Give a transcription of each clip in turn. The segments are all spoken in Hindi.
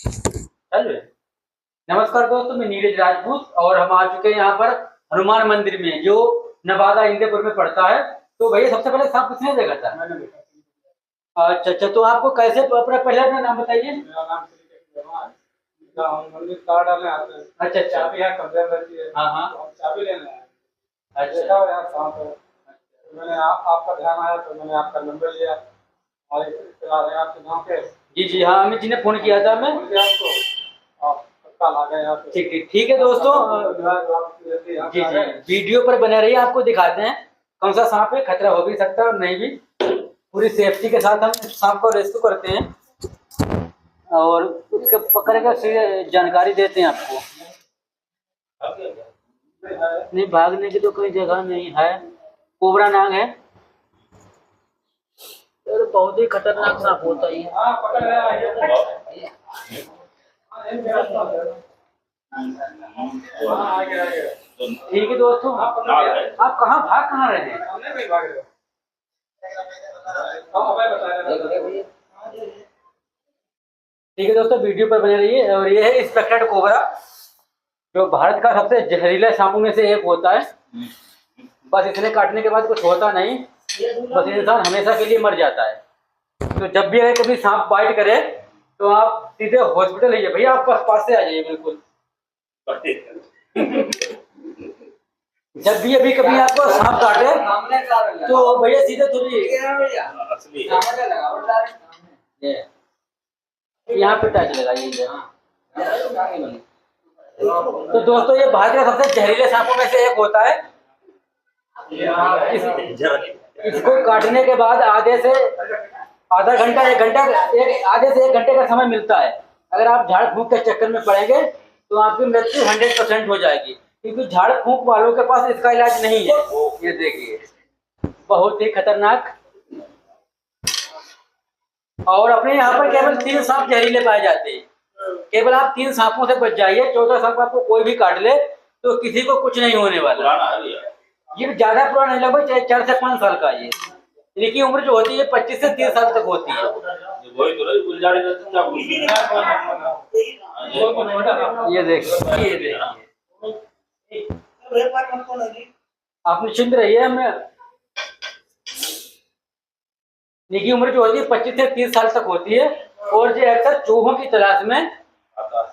चलो। नमस्कार दोस्तों, मैं नीरज राजपूत और हम आ चुके हैं यहाँ पर हनुमान मंदिर में, जो नवादा इंदौर में पड़ता है। तो भैया सबसे पहले सांप किसने देखा था? अच्छा अच्छा, तो आपको कैसे पहले अपना नाम बताइए। मेरा नाम श्री वर्मा है। हम मंदिर ताला डालने आते हैं। अच्छा अच्छा। चाबी है, कब्जे में रहती है। हाँ हाँ। तो हम चाबी लेने आए। अच्छा देखा यार सांप है। तो मैंने आपका ध्यान आया तो मैंने आपका नंबर लिया। और रिश्तेदार हैं आपके गाँव के। जी जी हाँ, अमित जी ने फोन किया था। मैं फोन किया आपको और पक्का ला गए आप। ठीक ठीक ठीक है दोस्तों। जी जी, वीडियो पर बने रहिए, आपको दिखाते हैं कौन सा सांप है। खतरा हो भी सकता है और नहीं भी। पूरी सेफ्टी के साथ हम सांप को रेस्क्यू करते हैं और उसके पकड़ के जानकारी देते हैं आपको। नहीं, भागने की तो कोई जगह नहीं है। कोबरा नाग है और बहुत ही खतरनाक सांप होता है। हाँ पकड़ रहा है। ठीक है दोस्तों, आप कहाँ रहे हैं? हमने भी भाग रहे। ठीक है दोस्तों, वीडियो पर बने रहिए। और ये है स्पेक्टेड कोबरा, जो भारत का सबसे जहरीला सांपों में से एक होता है। बस इतने काटने के बाद कुछ होता नहीं, बस इंसान हमेशा के लिए मर जाता है। तो जब भी अगर कभी सांप बाइट करे तो आप सीधे हॉस्पिटल आइए भैया, आप पास से आ जाइए बिल्कुल। जब भी अभी कभी आपको सांप काटे तो भैया सीधे यहाँ पे टच लगाइए। तो दोस्तों, ये भारत का सबसे जहरीले सांपों में से एक होता है। इसको काटने के बाद आधे से आधा घंटा, एक घंटा, आधे से एक घंटे का समय मिलता है। अगर आप झाड़ फूंक के चक्कर में पड़ेंगे तो आपकी मृत्यु 100% हो जाएगी, क्योंकि झाड़ फूंक वालों के पास इसका इलाज नहीं है। ये देखिए, बहुत ही खतरनाक। और अपने यहाँ पर केवल 3 सांप जहरीले पाए जाते हैं। केवल आप 3 सांपों से बच जाइए। 14 सांप आपको कोई भी काट ले तो किसी को कुछ नहीं होने वाला। ये ज्यादा पुराना नहीं, लगभग 4 से 5 साल का। ये इनकी उम्र जो होती है 25 से 30 साल तक होती है। ये देखिए, ये देखिए, आप निश्चिंत रहिए। इनकी उम्र जो होती है 25 से 30 साल तक होती है। और ये अक्सर चूहों की तलाश में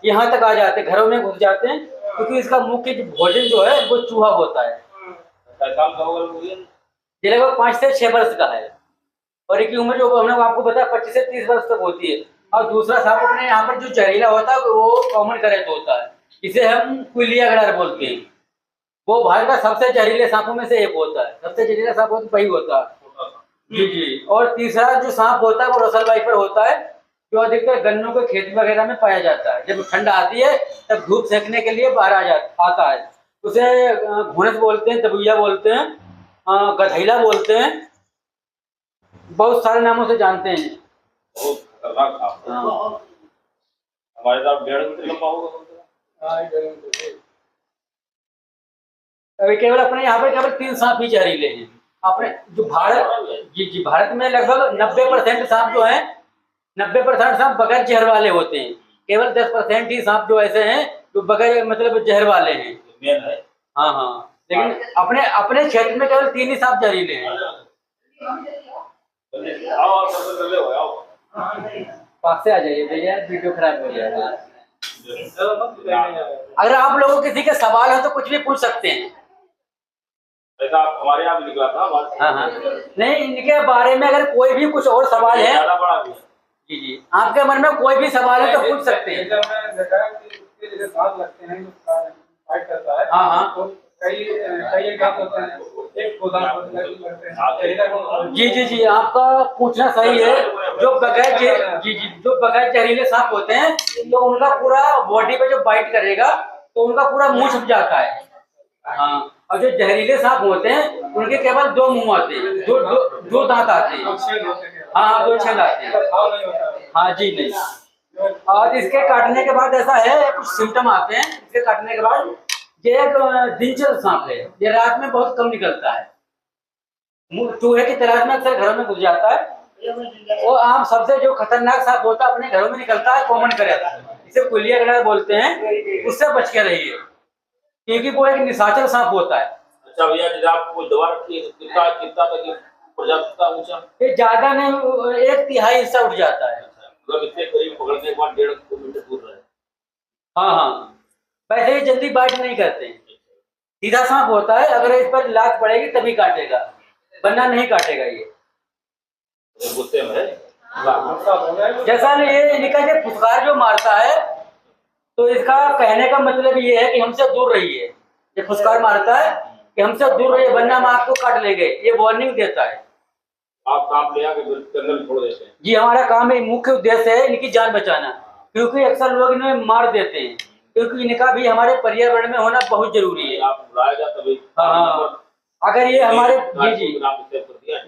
यहाँ तक आ जाते हैं, घरों में घुस जाते हैं, क्योंकि इसका मुख्य भोजन जो है वो चूहा होता है। ये लगभग 5 से 6 वर्ष का है और इनकी उम्र जो हमने आपको बताया 25 से 30 वर्ष तक होती है। और दूसरा सांप अपने यहाँ पर जो जहरीला होता है वो कॉमन करेक्ट होता है, इसे हम कुलिया गड़ार बोलते हैं। वो भारत का सबसे जहरीले सांपों में से एक होता है। सबसे जहरीला सांप वही होता है। जी जी। और तीसरा जो सांप होता है वो रसल वाइपर होता है, जो अधिकतर गन्नों के खेत वगैरह में पाया जाता है। जब ठंड आती है तब धूप सेकने के लिए बाहर आता है। उसे घुनस बोलते हैं, तबुइया बोलते हैं, गधैला बोलते हैं, बहुत सारे नामों से जानते हैं। हमारे साथ 1.5 लंबा होगा। अभी केवल अपने यहाँ पर केवल 3 सांप ही जहरीले हैं। अपने जो भारत, जी भारत में लगभग 90% सांप जो है, 90% सांप बगैर जहर वाले होते हैं। केवल 10% ही सांप जो ऐसे हैं जो बगैर मतलब जहर वाले हैं। हाँ हाँ, लेकिन अपने अपने क्षेत्र में केवल 3 ही सांप जहरीले हैं। पास से आ जाइए भैया, वीडियो खराब हो जाएगा। अगर आप लोगों किसी के सवाल हो तो कुछ भी पूछ सकते हैं। हमारे यहाँ निकला था। हाँ हाँ, नहीं, इनके बारे में अगर कोई भी कुछ और सवाल है, जी जी, आपके मन में कोई भी सवाल है तो पूछ सकते हैं। हाँ हाँ, जी जी जी, आपका पूछना सही है। जो बगैर जहरीले सांप होते हैं तो उनका पूरा बॉडी पे जो बाइट करेगा तो उनका पूरा मुंह छुप जाता है। हाँ, और जो जहरीले सांप होते हैं उनके केवल 2 मुंह आते हैं, दो दांत आते हैं। हाँ हाँ, 2 छेद आते हैं। हाँ जी, नहीं। और इसके काटने के बाद ऐसा है, कुछ सिम्टम आते हैं इसके काटने के बाद। ये एक दिनचर सांप है, ये रात में बहुत कम निकलता है। चूहे की तलाश में अक्सर घरों में घुस जाता है। और आम सबसे जो खतरनाक सांप होता है अपने घरों में निकलता है, कॉमन करेक्ट। इसे कुलिया गड़ार बोलते हैं, उससे बच के रहिए, क्योंकि वो एक निशाचर सांप होता है। अच्छा भैया, जब आप कोई दवा रखी है, कितना कितना तक प्रजापति ऊंचा? ये ज्यादा नहीं, 1/3 हिस्सा उठ जाता है। मतलब इससे करीब पकड़ने के बाद 1.5 मीटर दूर रहे। हाँ हाँ, वैसे ये जल्दी बाइट नहीं करते हैं, सीधा सांप होता है, अगर इस पर लात पड़ेगी तभी काटेगा, वरना नहीं काटेगा ये। गुस्से में है। जैसा ये इनका जो फुफकार जो मारता है, तो इसका कहने का मतलब ये है कि हमसे दूर रहिए। ये फुफकार मारता है कि हमसे दूर रहिए, वरना हम आपको काट लेंगे, ये वार्निंग देता है। आप सांप ले आके जंगल में छोड़ देते हैं? जी, हमारा काम है, मुख्य उद्देश्य है इनकी जान बचाना, क्योंकि अक्सर लोग इन्हें मार देते हैं, क्योंकि इनका भी हमारे पर्यावरण में होना बहुत जरूरी है। आप बुलाया जा तभी। हाँ, अगर ये हमारे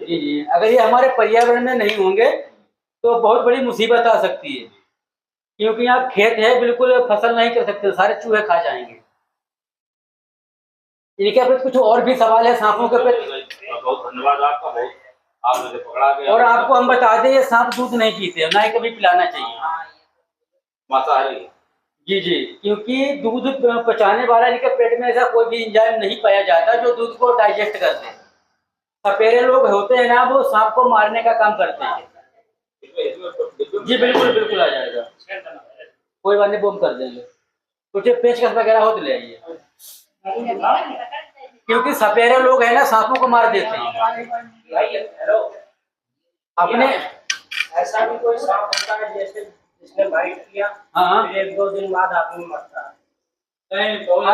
जी, अगर ये हमारे पर्यावरण में नहीं होंगे तो बहुत बड़ी मुसीबत आ सकती है, क्योंकि यहाँ खेत है, बिल्कुल फसल नहीं कर सकते, सारे चूहे खा जाएंगे। इनके पे कुछ और भी सवाल है सांपों के पे? बहुत धन्यवाद आपका, बहुत आपने पकड़ा के। और आपको हम बता दें, ये सांप दूध नहीं पीते, ना ही कभी पिलाना चाहिए। मांसाहारी? जी जी, क्योंकि दूध पचाने वाला इनके पेट में ऐसा कोई भी एंजाइम नहीं पाया जाता जो दूध को डाइजेस्ट कर दे। सपेरे लोग होते हैं ना, वो सांप को मारने का काम करते हैं। जी बिल्कुल बिल्कुल आ जाएगा, कोई बात नहीं, बोम कर देंगे। कुछ पेचकस वगैरह हो तो ले आइए, क्योंकि सपेरे लोग है ना, सांपों को मार देते हैं अपने। ऐसा भी कोई सांप होता है जैसे जिसने बाइट किया, हाँ, फिर 1-2 दिन बाद आदमी मरता है?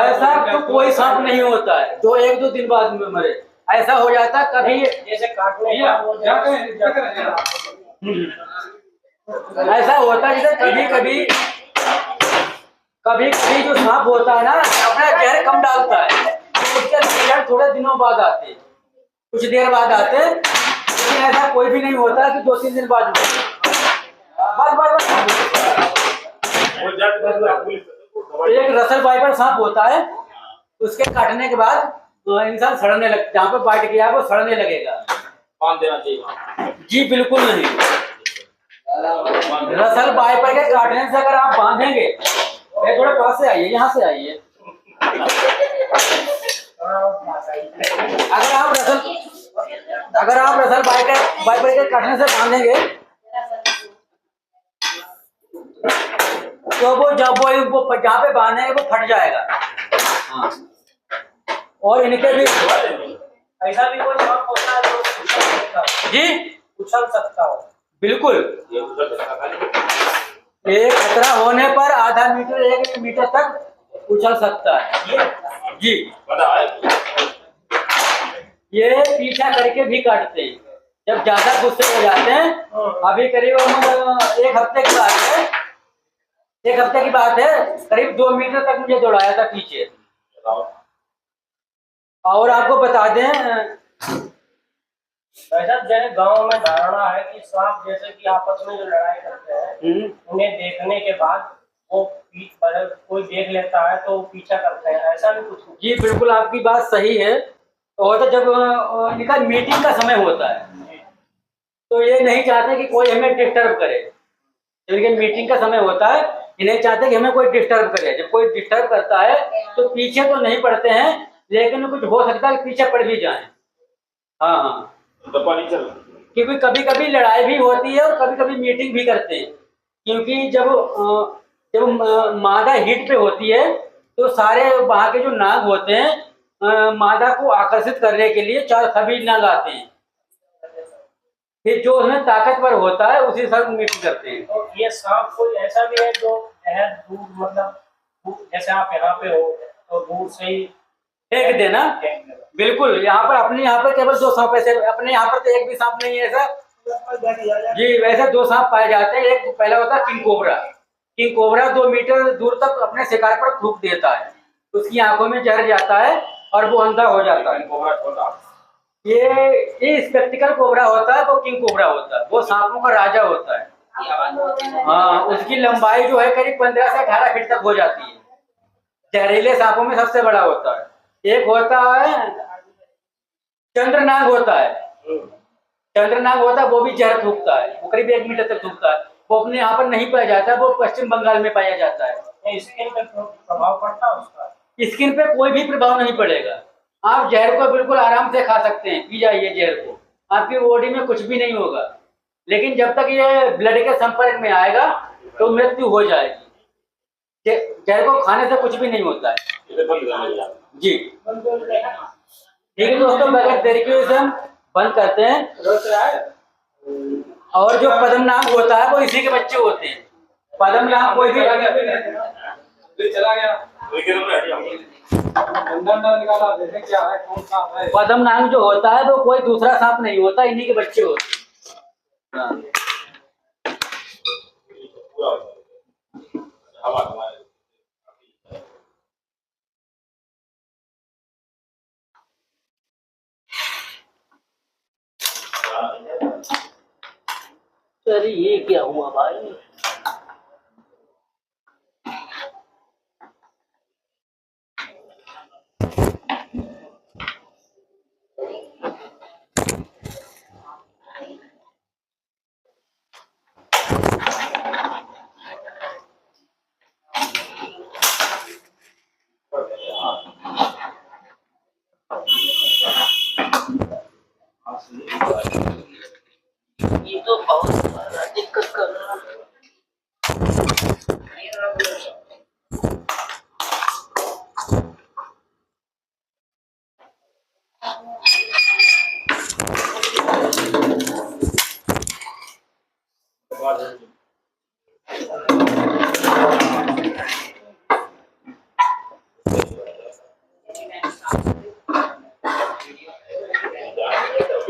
ऐसा तो कोई सांप नहीं होता है जो 1-2 दिन बाद में मरे, ऐसा हो जाता है कभी। जैसे काटने का वो ऐसा होता है जैसे कभी कभी जो सांप होता है ना, अपना जहर कम डालता है, तो उसके रिजल्ट थोड़े दिनों बाद आते हैं, कुछ देर बाद आते हैं, लेकिन ऐसा कोई भी नहीं होता कि 2-3 दिन बाद एक रसल वाइपर सांप होता है, उसके काटने के बाद इंसान सड़ने लग, जहाँ पे बाइट किया वो सड़ने लगेगा। बांध देना चाहिए वहाँ? जी बिल्कुल नहीं, रसल वाइपर के काटने से अगर आप बांधेंगे, थोड़ा पास से आइए, यहाँ से आइए, अगर आप रसल वाइपर के काटने से बांधेंगे तो वो जब वो जहाँ पे बांधेंगे वो फट जाएगा। हाँ, और इनके भी ऐसा भी कोई सांप होता है जो उछल सकता हो? जी उछल सकता हो? बिल्कुल, एक खतरा होने पर आधा मीटर 1 मीटर तक उछल सकता है। जी, ये पीछा करके भी काटते हैं जब ज्यादा गुस्से हो जाते हैं। अभी करीब 1 हफ्ते की बात है, 1 हफ्ते की बात है, करीब 2 मीटर तक मुझे दौड़ाया था पीछे। और आपको बता दें, वैसा जैसे गांव में धारणा है कि सांप जैसे कि आपस में जो लड़ाई करते हैं, उन्हें देखने के बाद वो कोई देख लेता है तो पीछा करते हैं, ऐसा भी कुछ? जी बिल्कुल, आपकी बात सही है। और तो जब इनका मीटिंग का समय होता है तो ये नहीं चाहते कि कोई हमें डिस्टर्ब करे। जब इनके मीटिंग का समय होता है, ये नहीं चाहते कि हमें कोई डिस्टर्ब करे। जब कोई डिस्टर्ब करता है तो पीछे तो नहीं पड़ते हैं, लेकिन कुछ हो सकता है पीछे पड़ भी जाए। हाँ हाँ, क्योंकि कभी कभी लड़ाई भी होती है और कभी कभी मीटिंग भी करते हैं, क्योंकि जब मादा हीट पे होती है तो सारे वहाँ के जो नाग होते हैं मादा को आकर्षित करने के लिए सभी नाग आते हैं, फिर जो उसमें ताकतवर होता है उसी साथ मीटिंग करते हैं। तो ये सांप कोई ऐसा भी है जो दूर, मतलब जैसे आप यहाँ पे हो तो दूर से ही फेंक देना? बिल्कुल, यहाँ पर अपने यहाँ पर केवल 2 सांप ऐसे, अपने यहाँ पर तो एक भी सांप नहीं है ऐसा। जी, वैसे 2 सांप पाए जाते हैं। एक पहला होता है king cobra. King cobra 2 meter दूर तक अपने शिकार पर थूक देता है, उसकी आंखों में जहर जाता है और वो अंधा हो जाता है। ये स्पेक्टिकल कोबरा होता है, वो किंग कोबरा होता है, वो सांपों का राजा होता है। हाँ, उसकी लंबाई जो है करीब 15 से 18 फीट तक हो जाती है। जहरीले सांपों में सबसे बड़ा होता है। एक होता है चंद्रनाग होता है, चंद्रनाग होता है, वो भी जहर थूकता है, वो करीब 1 मीटर तक थूकता है। वो अपने यहाँ पर नहीं पाया जाता है, वो पश्चिम बंगाल में पाया जाता है। स्किन पे प्रभाव पड़ता है उसका? स्किन पे कोई भी प्रभाव नहीं पड़ेगा, आप जहर को बिल्कुल आराम से खा सकते हैं, पी जाइए जहर को, आपकी बॉडी में कुछ भी नहीं होगा। लेकिन जब तक ये ब्लड के संपर्क में आएगा तो मृत्यु हो जाएगी। जहर को खाने से कुछ भी नहीं होता है जी। ठीक है दोस्तों, बगैर देरी के इसे हम बंद करते हैं। और जो पद्मनाभ होता है वो इसी के बच्चे होते हैं। पद्मनाभ कोई भी चला गया निकाला, देखें क्या है, कौन सा है। पद्मनाभ जो होता है वो कोई दूसरा सांप नहीं होता, इन्हीं के बच्चे होते हैं। हाँ। अरे ये क्या हुआ भाई? ये तो बहुत दिक्कत कर रहा है।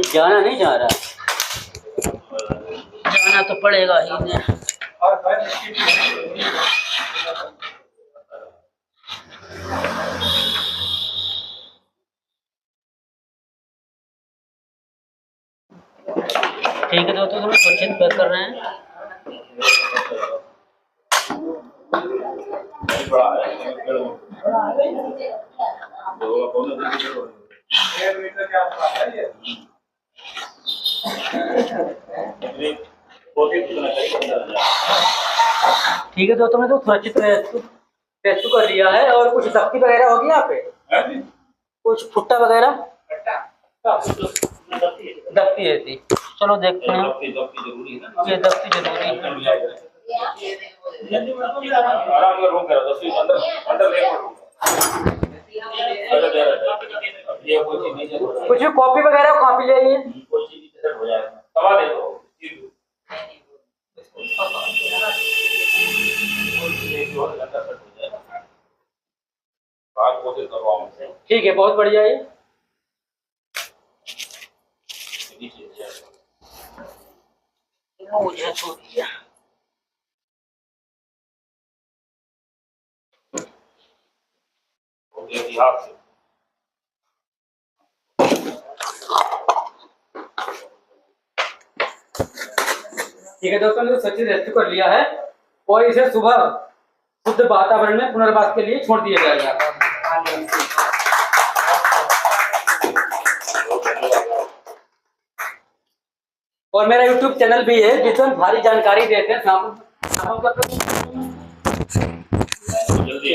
जाना नहीं जा रहा, जाना तो पड़ेगा ही नहीं। ठीक है दोस्तों, हम सुरक्षित पैक कर रहे हैं। ठीक है दोस्तों, मैंने तो सुरक्षित टेस्ट कर लिया है। और कुछ दफ्ती वगैरह होगी यहाँ पे, कुछ फुट्टा वगैरह दफ्ती है थी। चलो देखते हैं, ये दफ्ती जरूरी है। कुछ भी कॉपी वगैरह कॉपी ले आइए। ठीक है, बहुत बढ़िया है। मुझे छोड़िए। ठीक है दोस्तों, ने सच्ची रेस्क्यू कर लिया है और इसे सुबह शुद्ध वातावरण में पुनर्वास के लिए छोड़ दिया जाएगा। और मेरा YouTube चैनल भी है जिसमें भारी जानकारी देते हैं। जल्दी